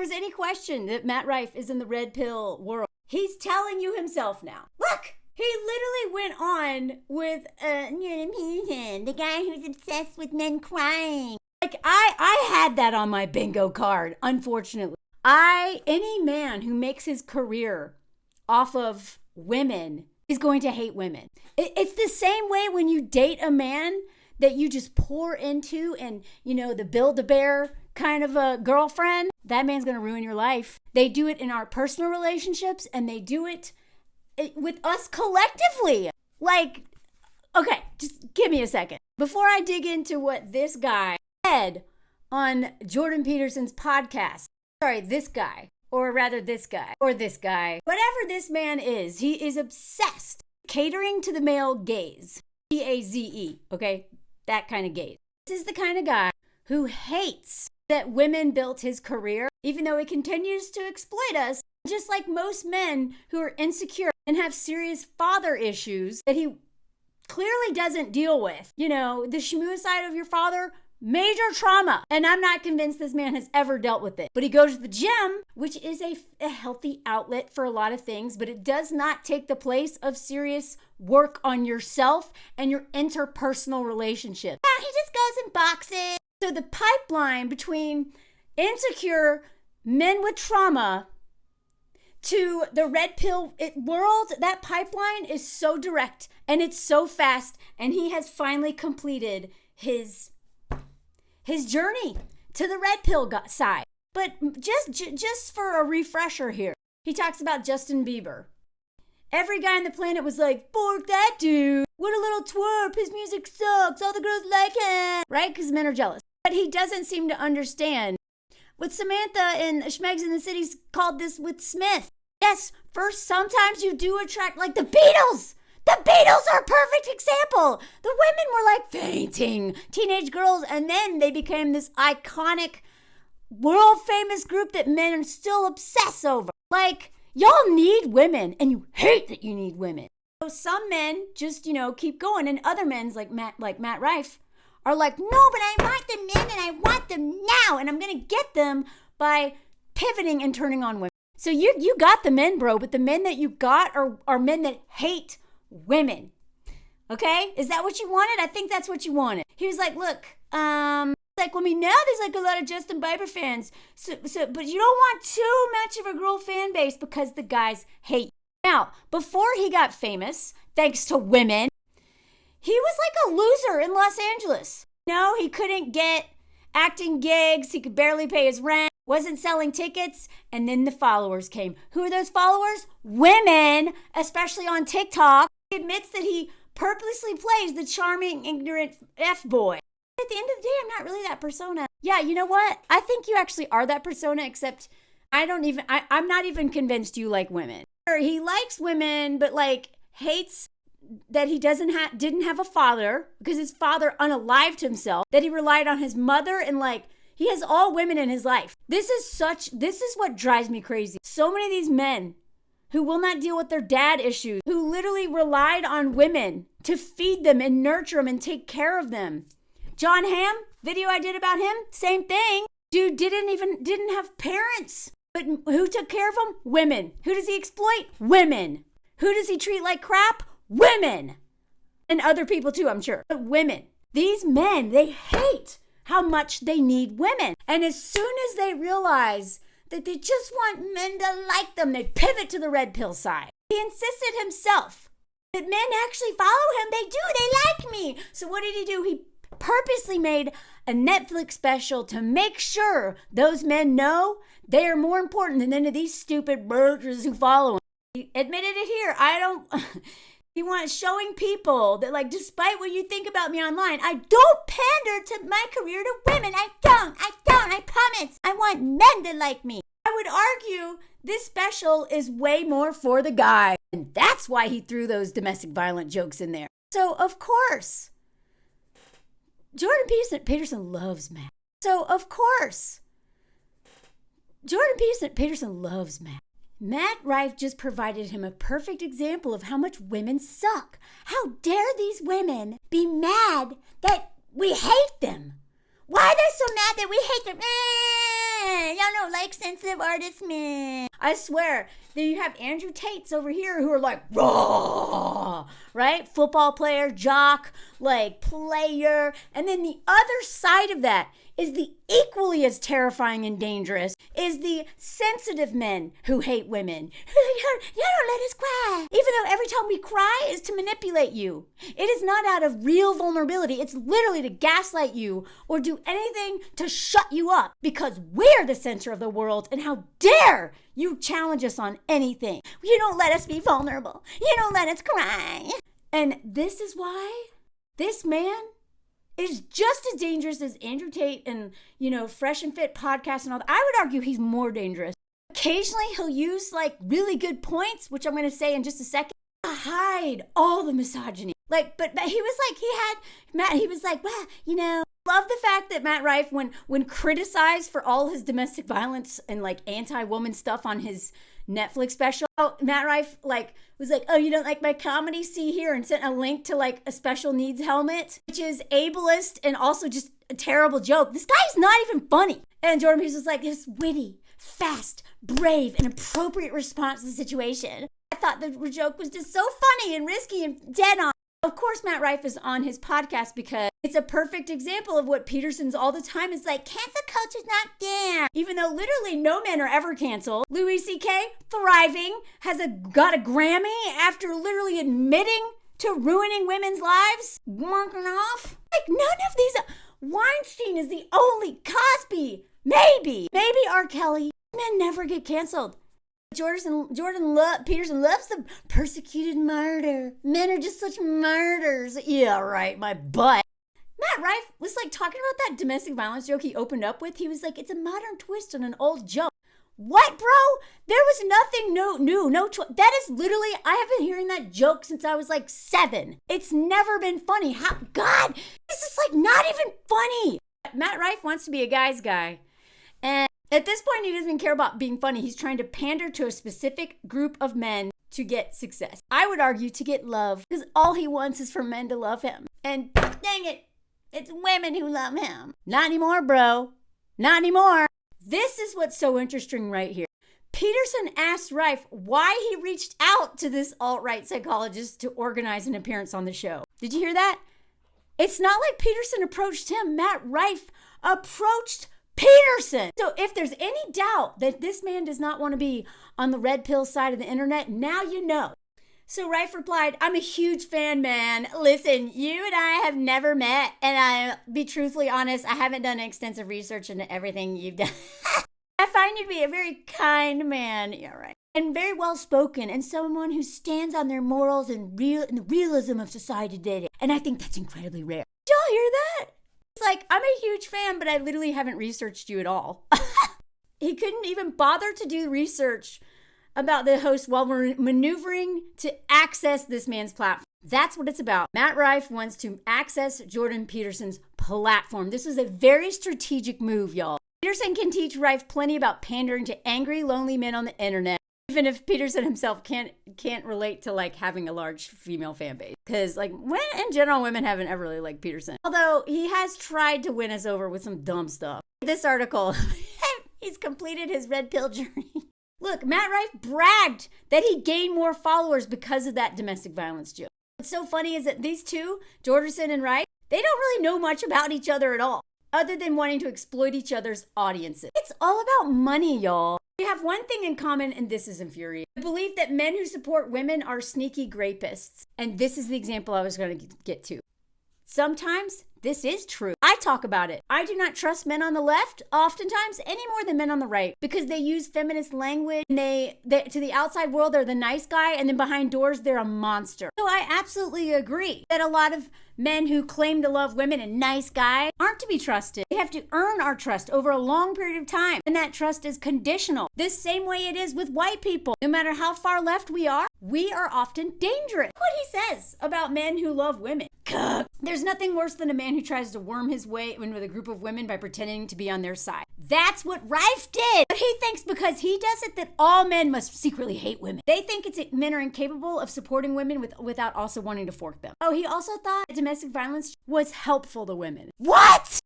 was any question that Matt Rife is in the red pill world, he's telling you himself now. Look, he literally went on with the guy who's obsessed with men crying. Like, I had that on my bingo card, unfortunately. Any man who makes his career off of women is going to hate women. It's the same way when you date a man that you just pour into and, the Build-A-Bear kind of a girlfriend, that man's going to ruin your life. They do it in our personal relationships, and they do it with us collectively. Like, okay, just give me a second. Before I dig into what this guy said on Jordan Peterson's podcast, this guy, or rather this guy, or this guy, whatever this man is, he is obsessed catering to the male gaze. Gaze, okay? That kind of gaze. This is the kind of guy who hates that women built his career, even though he continues to exploit us, just like most men who are insecure and have serious father issues that he clearly doesn't deal with. The shmoo side of your father, major trauma. And I'm not convinced this man has ever dealt with it. But he goes to the gym, which is a healthy outlet for a lot of things, but it does not take the place of serious work on yourself and your interpersonal relationship. Yeah, he just goes and boxes. So the pipeline between insecure men with trauma to the red pill world, that pipeline is so direct and it's so fast, and he has finally completed his journey to the red pill side. But just for a refresher here, he talks about Justin Bieber. Every guy on the planet was like, "Fork that dude. What a little twerp. His music sucks. All the girls like him." Right? Because men are jealous. But he doesn't seem to understand what Samantha and Schmegs in the Cities called this with Smith. Yes, first, sometimes you do attract, like the Beatles. The Beatles are a perfect example. The women were like fainting, teenage girls, and then they became this iconic, world-famous group that men still obsess over. Like, y'all need women, and you hate that you need women. So some men just, keep going, and other men, like Matt Rife, are like, no, but I want the men, and I want them now, and I'm going to get them by pivoting and turning on women. So you got the men, bro, but the men that you got are men that hate women. Okay? Is that what you wanted? I think that's what you wanted. He was like, look, now there's like a lot of Justin Bieber fans. So, but you don't want too much of a girl fan base because the guys hate you. Now, before he got famous, thanks to women, he was like a loser in Los Angeles. He couldn't get acting gigs. He could barely pay his rent. Wasn't selling tickets, and then the followers came. Who are those followers? Women, especially on TikTok. He admits that he purposely plays the charming, ignorant F-boy. At the end of the day, I'm not really that persona. Yeah, you know what? I think you actually are that persona, except I'm not even convinced you like women. He likes women, but hates that he didn't have a father because his father unalived himself, that he relied on his mother, and he has all women in his life. This is what drives me crazy. So many of these men who will not deal with their dad issues, who literally relied on women to feed them and nurture them and take care of them. John Hamm, video I did about him, same thing. Dude didn't have parents. But who took care of him? Women. Who does he exploit? Women. Who does he treat like crap? Women. And other people too, I'm sure. But women. These men, they hate how much they need women. And as soon as they realize that they just want men to like them, they pivot to the red pill side. He insisted himself that men actually follow him. They do. They like me. So what did he do? He purposely made a Netflix special to make sure those men know they are more important than any of these stupid burgers who follow him. He admitted it here. He wants showing people that, despite what you think about me online, I don't pander to my career to women. I promise. I want men to like me. I would argue this special is way more for the guy. And that's why he threw those domestic violence jokes in there. So, of course, Jordan Peterson loves Matt. Matt Rife just provided him a perfect example of how much women suck. How dare these women be mad that we hate them? Why are they so mad that we hate them? Y'all know, like sensitive artists, man. I swear, then you have Andrew Tates over here who are like, raw, right? Football player, jock, like player. And then the other side of that is the equally as terrifying and dangerous is the sensitive men who hate women. You don't let us cry. Even though every time we cry is to manipulate you. It is not out of real vulnerability. It's literally to gaslight you or do anything to shut you up because we're the center of the world and how dare you challenge us on anything. You don't let us be vulnerable. You don't let us cry. And this is why this man is just as dangerous as Andrew Tate and, Fresh and Fit podcast and all that. I would argue he's more dangerous. Occasionally he'll use like really good points, which I'm going to say in just a second, to hide all the misogyny. Like, but he was like, well, love the fact that Matt Rife, when criticized for all his domestic violence and like anti-woman stuff on his Netflix special, Matt Rife was like, oh, you don't like my comedy? See here, and sent a link to like a special needs helmet, which is ableist and also just a terrible joke. This guy's not even funny. And Jordan Peterson was like, this witty, fast, brave, and appropriate response to the situation. I thought the joke was just so funny and risky and dead on. Of course, Matt Rife is on his podcast because it's a perfect example of what Peterson's all the time is like, cancel culture's not there. Even though literally no men are ever canceled. Louis C.K., thriving, got a Grammy after literally admitting to ruining women's lives, marking off. Like none of these, Weinstein is the only, Cosby, maybe R. Kelly. Men never get canceled. Peterson loves the persecuted martyr. Men are just such martyrs. Yeah, right, my butt. Matt Rife was like talking about that domestic violence joke he opened up with. He was like, it's a modern twist on an old joke. What, bro? There was nothing new. That is literally, I have been hearing that joke since I was like 7. It's never been funny. God, this is like not even funny. Matt Rife wants to be a guy's guy. And at this point, he doesn't even care about being funny. He's trying to pander to a specific group of men to get success. I would argue to get love, because all he wants is for men to love him. And dang it, it's women who love him. Not anymore, bro. Not anymore. This is what's so interesting right here. Peterson asked Rife why he reached out to this alt-right psychologist to organize an appearance on the show. Did you hear that? It's not like Peterson approached him. Matt Rife approached Peterson. So if there's any doubt that this man does not want to be on the red pill side of the internet, now you know. So Rife replied, I'm a huge fan, man. Listen, you and I have never met, and I'll be truthfully honest, I haven't done extensive research into everything you've done. I find you to be a very kind man, yeah, right, and very well spoken, and someone who stands on their morals and the realism of society today. And I think that's incredibly rare. Did y'all hear that? It's like, I'm a huge fan, but I literally haven't researched you at all. He couldn't even bother to do research about the host while we're maneuvering to access this man's platform. That's what it's about. Matt Rife wants to access Jordan Peterson's platform. This is a very strategic move, y'all. Peterson can teach Rife plenty about pandering to angry, lonely men on the internet, even if Peterson himself can't relate to like having a large female fan base. Because like in general, women haven't ever really liked Peterson. Although he has tried to win us over with some dumb stuff. This article, he's completed his red pill journey. Look, Matt Rife bragged that he gained more followers because of that domestic violence joke. What's so funny is that these two, Jordan and Rife, they don't really know much about each other at all, other than wanting to exploit each other's audiences. It's all about money, y'all. We have one thing in common, and this is infuriating. The belief that men who support women are sneaky rapists. And this is the example I was going to get to. Sometimes this is true. I talk about it. I do not trust men on the left, oftentimes, any more than men on the right, because they use feminist language, and they to the outside world, they're the nice guy, and then behind doors, they're a monster. So I absolutely agree that a lot of men who claim to love women and nice guys aren't to be trusted. They have to earn our trust over a long period of time, and that trust is conditional. This same way it is with white people. No matter how far left we are often dangerous. What he says about men who love women. There's nothing worse than a man who tries to worm his way in with a group of women by pretending to be on their side. That's what Rife did. But he thinks because he does it that all men must secretly hate women. They think men are incapable of supporting women without also wanting to fork them. Oh, he also thought domestic violence was helpful to women. What?